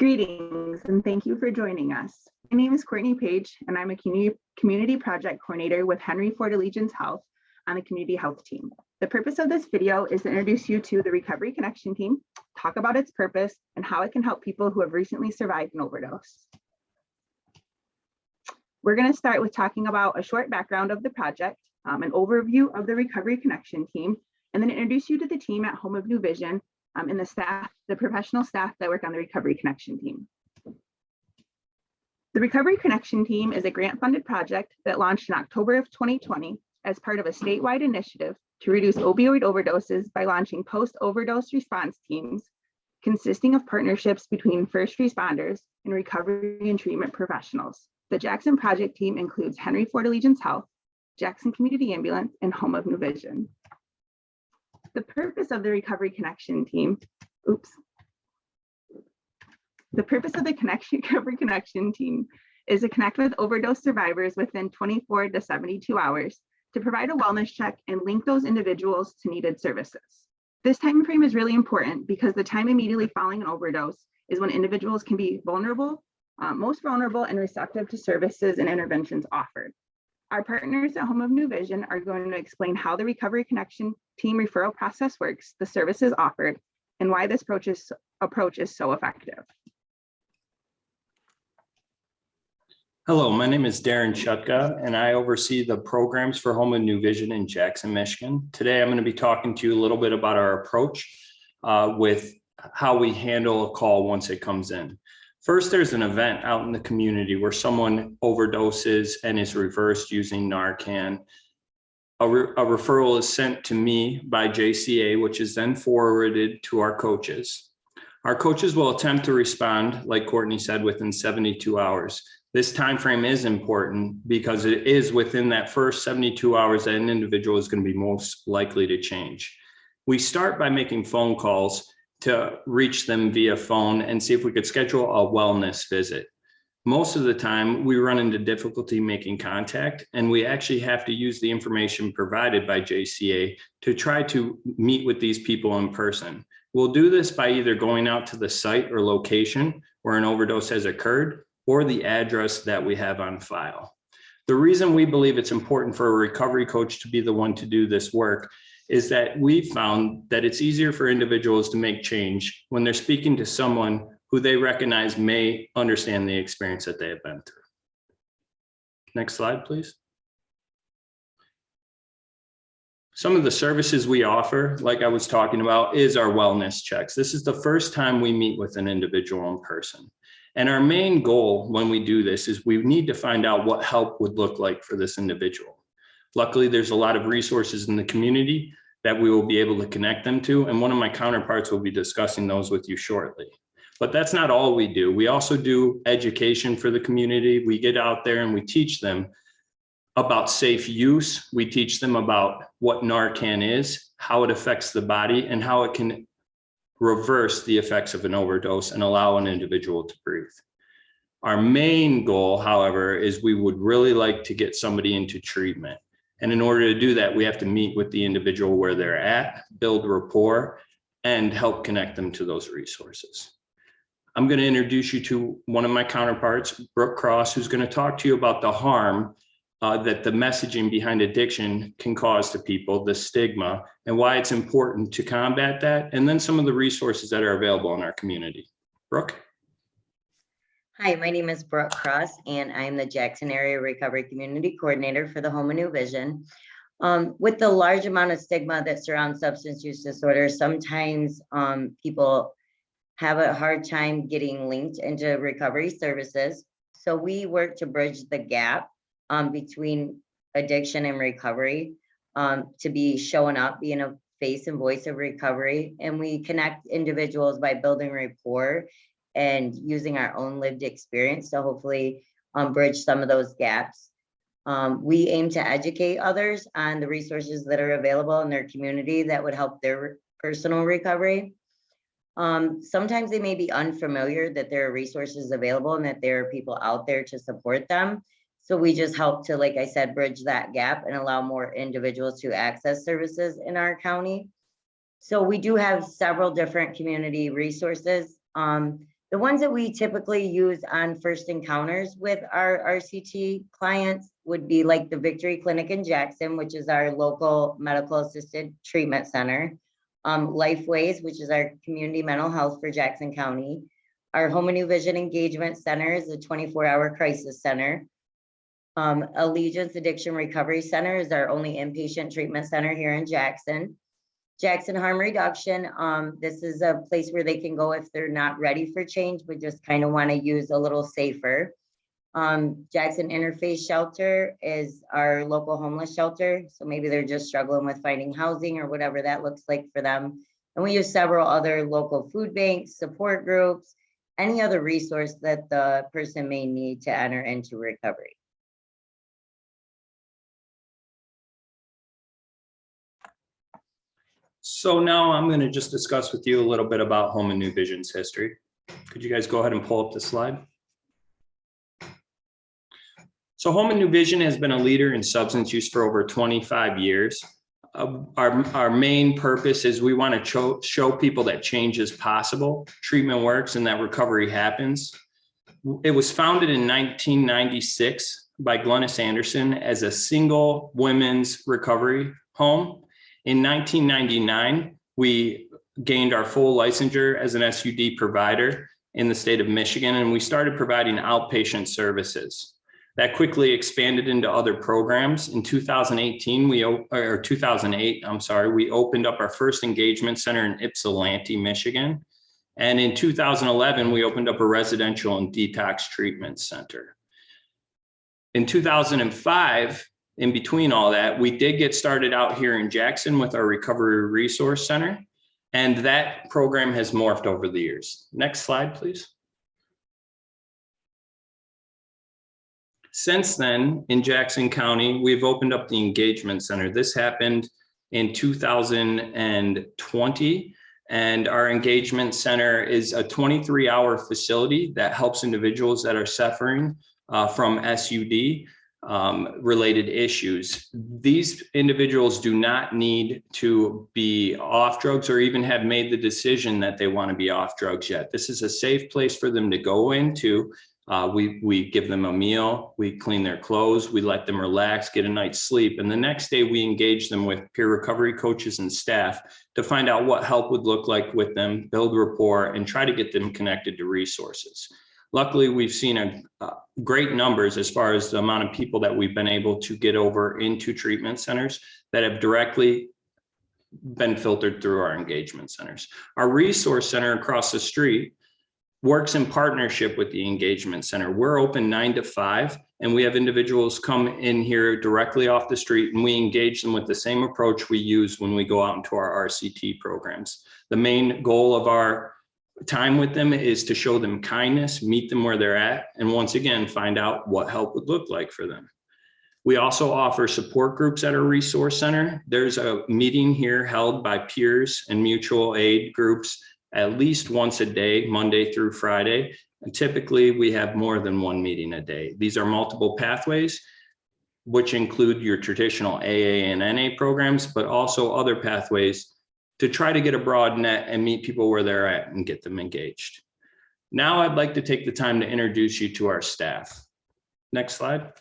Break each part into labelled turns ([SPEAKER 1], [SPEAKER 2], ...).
[SPEAKER 1] Greetings, and thank you for joining us. My name is Courtney Page, and I'm a community project coordinator with Henry Ford Allegiance Health on the community health team. The purpose of this video is to introduce you to the Recovery Connection team, talk about its purpose, and how it can help people who have recently survived an overdose. We're going to start with talking about a short background of the project, an overview of the Recovery Connection team, and then introduce you to the team at Home of New Vision and the professional staff that work on the Recovery Connection team. The Recovery Connection team is a grant-funded project that launched in October of 2020 as part of a statewide initiative to reduce opioid overdoses by launching post-overdose response teams consisting of partnerships between first responders and recovery and treatment professionals. The Jackson project team includes Henry Ford Allegiance Health, Jackson Community Ambulance, and Home of New Vision. The purpose of the Recovery Connection team, The purpose of the Recovery Connection team is to connect with overdose survivors within 24 to 72 hours to provide a wellness check and link those individuals to needed services. This time frame is really important because the time immediately following an overdose is when individuals can be most vulnerable and receptive to services and interventions offered. Our partners at Home of New Vision are going to explain how the Recovery Connection team referral process works, the services offered, and why this approach is so effective.
[SPEAKER 2] Hello, my name is Darren Shutka, and I oversee the programs for Home of New Vision in Jackson, Michigan. Today, I'm going to be talking to you a little bit about our approach with how we handle a call once it comes in. First, there's an event out in the community where someone overdoses and is reversed using Narcan. A referral is sent to me by JCA, which is then forwarded to our coaches. Our coaches will attempt to respond, like Courtney said, within 72 hours. This time frame is important because it is within that first 72 hours that an individual is going to be most likely to change. We start by making phone calls to reach them via phone and see if we could schedule a wellness visit. Most of the time, we run into difficulty making contact, and we actually have to use the information provided by JCA to try to meet with these people in person. We'll do this by either going out to the site or location where an overdose has occurred, or the address that we have on file. The reason we believe it's important for a recovery coach to be the one to do this work is that we found that it's easier for individuals to make change when they're speaking to someone who they recognize may understand the experience that they have been through. Next slide, please. Some of the services we offer, like I was talking about, is our wellness checks. This is the first time we meet with an individual in person. And our main goal when we do this is we need to find out what help would look like for this individual. Luckily, there's a lot of resources in the community that we will be able to connect them to. And one of my counterparts will be discussing those with you shortly. But that's not all we do. We also do education for the community. We get out there and we teach them about safe use. We teach them about what Narcan is, how it affects the body, and how it can reverse the effects of an overdose and allow an individual to breathe. Our main goal, however, is we would really like to get somebody into treatment. And in order to do that, we have to meet with the individual where they're at, build rapport, and help connect them to those resources. I'm going to introduce you to one of my counterparts, Brooke Cross, who's going to talk to you about the harm that the messaging behind addiction can cause to people, the stigma, and why it's important to combat that, and then some of the resources that are available in our community. Brooke?
[SPEAKER 3] Hi, my name is Brooke Cross, and I'm the Jackson Area Recovery Community Coordinator for the Home of New Vision. With the large amount of stigma that surrounds substance use disorders, sometimes people have a hard time getting linked into recovery services. So we work to bridge the gap between addiction and recovery, to be showing up, being a face and voice of recovery. And we connect individuals by building rapport and using our own lived experience to hopefully bridge some of those gaps. We aim to educate others on the resources that are available in their community that would help their personal recovery. Sometimes they may be unfamiliar that there are resources available and that there are people out there to support them. So we just help to, like I said, bridge that gap and allow more individuals to access services in our county. So we do have several different community resources The ones that we typically use on first encounters with our RCT clients would be like the Victory Clinic in Jackson, which is our local medical assisted treatment center. Lifeways, which is our community mental health for Jackson County. Our Home and New Vision Engagement Center is a 24-hour crisis center. Allegiance Addiction Recovery Center is our only inpatient treatment center here in Jackson. Jackson Harm Reduction, this is a place where they can go if they're not ready for change, but just kind of want to use a little safer. Jackson Interface Shelter is our local homeless shelter. So maybe they're just struggling with finding housing or whatever that looks like for them. And we use several other local food banks, support groups, any other resource that the person may need to enter into recovery.
[SPEAKER 2] So now I'm going to just discuss with you a little bit about Home and New Vision's history. Could you guys go ahead and pull up the slide? So Home and New Vision has been a leader in substance use for over 25 years. Our main purpose is we want to show people that change is possible, treatment works, and that recovery happens. It was founded in 1996 by Glennis Anderson as a single women's recovery home. In 1999, we gained our full licensure as an SUD provider in the state of Michigan, and we started providing outpatient services. That quickly expanded into other programs. In 2008, we opened up our first engagement center in Ypsilanti, Michigan. And in 2011, we opened up a residential and detox treatment center. In 2005, in between all that, we did get started out here in Jackson with our Recovery Resource Center, and that program has morphed over the years. Next slide, please. Since then, in Jackson County, we've opened up the Engagement Center. This happened in 2020, and our Engagement Center is a 23-hour facility that helps individuals that are suffering from SUD related issues. These individuals do not need to be off drugs or even have made the decision that they want to be off drugs yet. This is a safe place for them to go into. We give them a meal, we clean their clothes, we let them relax, get a night's sleep. And the next day we engage them with peer recovery coaches and staff to find out what help would look like with them, build rapport, and try to get them connected to resources. Luckily, we've seen great numbers as far as the amount of people that we've been able to get over into treatment centers that have directly been filtered through our engagement centers. Our resource center across the street works in partnership with the engagement center. We're open 9 to 5, and we have individuals come in here directly off the street, and we engage them with the same approach we use when we go out into our RCT programs. The main goal of our time with them is to show them kindness, meet them where they're at, and once again, find out what help would look like for them. We also offer support groups at our resource center. There's a meeting here held by peers and mutual aid groups at least once a day, Monday through Friday. And typically we have more than one meeting a day. These are multiple pathways, which include your traditional AA and NA programs, but also other pathways to try to get a broad net and meet people where they're at and get them engaged. Now I'd like to take the time to introduce you to our staff. Next slide.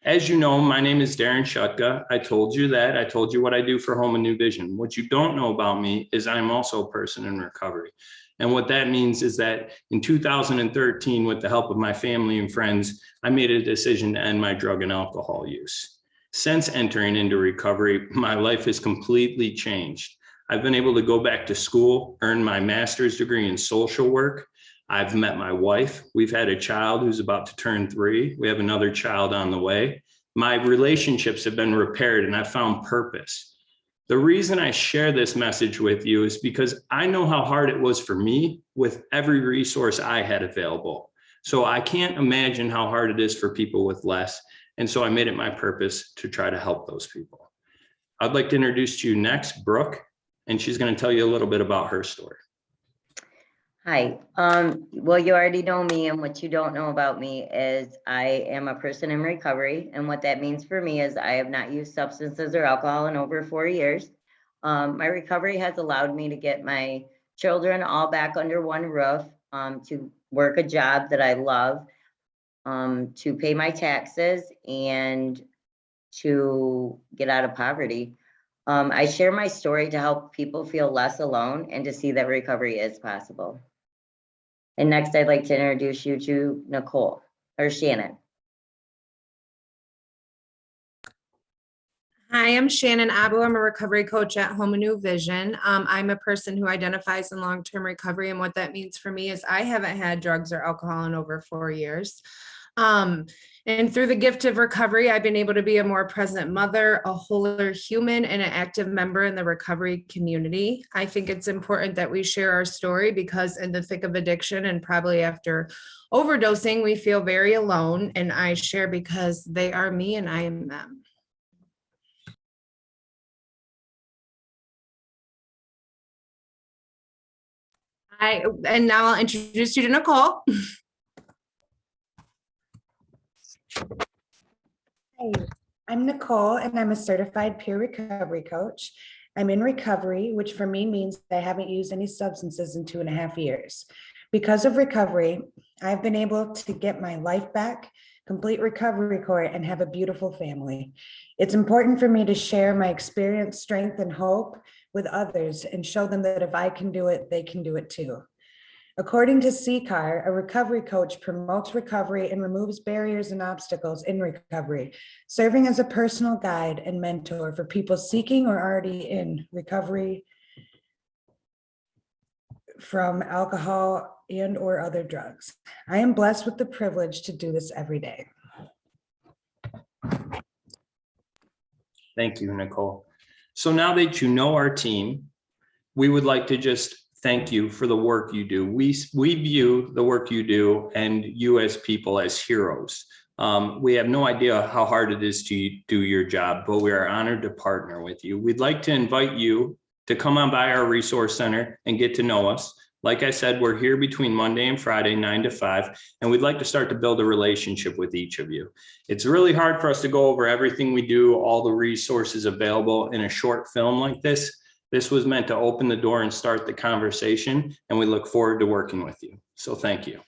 [SPEAKER 2] As you know, my name is Darren Shutka. I told you that. I told you what I do for Home and New Vision. What you don't know about me is I'm also a person in recovery. And what that means is that in 2013, with the help of my family and friends, I made a decision to end my drug and alcohol use. Since entering into recovery, my life has completely changed. I've been able to go back to school, earn my master's degree in social work. I've met my wife. We've had a child who's about to turn 3. We have another child on the way. My relationships have been repaired and I found purpose. The reason I share this message with you is because I know how hard it was for me with every resource I had available. So I can't imagine how hard it is for people with less. And so I made it my purpose to try to help those people. I'd like to introduce to you next, Brooke, and she's going to tell you a little bit about her story.
[SPEAKER 3] Hi, well, you already know me, and what you don't know about me is I am a person in recovery. And what that means for me is I have not used substances or alcohol in over 4 years. My recovery has allowed me to get my children all back under one roof, to work a job that I love, to pay my taxes and to get out of poverty. I share my story to help people feel less alone and to see that recovery is possible. And next, I'd like to introduce you to Nicole or Shannon.
[SPEAKER 4] Hi, I'm Shannon Abu. I'm a recovery coach at Home New Vision. I'm a person who identifies in long-term recovery, and what that means for me is I haven't had drugs or alcohol in over 4 years. And through the gift of recovery, I've been able to be a more present mother, a wholer human, and an active member in the recovery community. I think it's important that we share our story because in the thick of addiction and probably after overdosing, we feel very alone. And I share because they are me and I am them. And now I'll introduce you to Nicole.
[SPEAKER 5] Hi, I'm Nicole and I'm a certified peer recovery coach. I'm in recovery, which for me means I haven't used any substances in 2.5 years. Because of recovery, I've been able to get my life back, complete recovery court, and have a beautiful family. It's important for me to share my experience, strength, and hope with others and show them that if I can do it, they can do it too. According to CCAR, a recovery coach promotes recovery and removes barriers and obstacles in recovery, serving as a personal guide and mentor for people seeking or already in recovery from alcohol and or other drugs. I am blessed with the privilege to do this every day.
[SPEAKER 2] Thank you, Nicole. So now that you know our team, we would like to just thank you for the work you do. We view the work you do and you as people as heroes. We have no idea how hard it is to do your job, but we are honored to partner with you. We'd like to invite you to come on by our resource center and get to know us. Like I said, we're here between Monday and Friday, 9 to 5, and we'd like to start to build a relationship with each of you. It's really hard for us to go over everything we do, all the resources available in a short film like this. This was meant to open the door and start the conversation, and we look forward to working with you. So thank you.